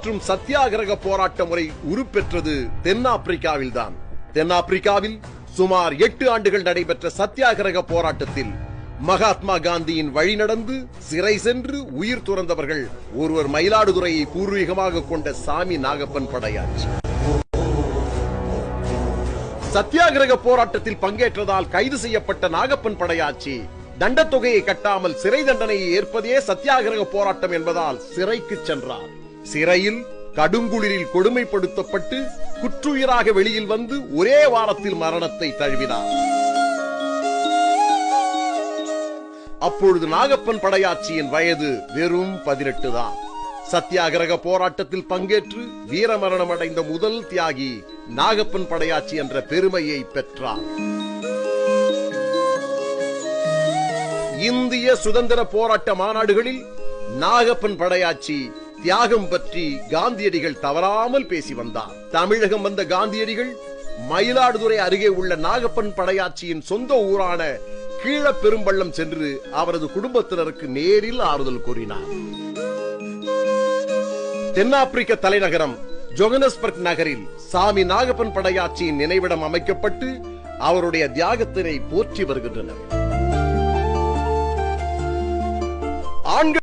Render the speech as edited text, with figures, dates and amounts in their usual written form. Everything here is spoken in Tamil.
மற்றும் சத்தியாகிரக போராட்ட முறை உருப்பெற்றது தென்னாப்பிரிக்காவில் தான். தென்னாப்பிரிக்காவில் சுமார் 8 ஆண்டுகள் நடைபெற்ற சத்தியாகிரக போராட்டத்தில் மகாத்மா காந்தியின் வழி நடந்து சிறை சென்று உயிர் துறந்தவர்கள் ஒருவர் மயிலாடுதுறையை பூர்வீகமாக கொண்ட சாமி நாகப்பன் படையாச்சி. சத்தியாகிரக போராட்டத்தில் பங்கேற்றதால் கைது செய்யப்பட்ட நாகப்பன் படையாச்சி தண்டத்தொகையை கட்டாமல் சிறை தண்டனையை ஏற்பதே சத்தியாகிரக போராட்டம் என்பதால் சிறைக்கு சென்றார். சிறையில் கடுங்குளிரில் கொடுமைப்படுத்தப்பட்டு குற்றுயிராக வெளியில் வந்து ஒரே வாரத்தில் மரணத்தை தழுவினார். அப்பொழுது நாகப்பன் படையாச்சியின் வயது வெறும் 18 தான். சத்தியாகிரக போராட்டத்தில் பங்கேற்று வீரமரணம் அடைந்த முதல் தியாகி நாகப்பன் படையாச்சி என்ற பெருமையை பெற்றார். இந்திய சுதந்திர போராட்ட மாநாடுகளில் நாகப்பன் படையாச்சி தியாகம் பற்றி காந்தியடிகள் தவறாமல் பேசி வந்தார். தமிழகம் வந்த காந்தியடிகள் மயிலாடுதுறை அருகே உள்ள நாகப்பன் படையாச்சியின் சொந்த ஊரான கீழப்பெரும்பள்ளம் சென்று அவரது குடும்பத்தினருக்கு நேரில் ஆறுதல் கூறினார். தென்னாப்பிரிக்க தலைநகரம் ஜோகனஸ்பர்க் நகரில் சாமி நாகப்பன் படையாச்சியின் நினைவிடம் அமைக்கப்பட்டு அவருடைய தியாகத்தினை போற்றி வருகின்றனர். ஆண்கள்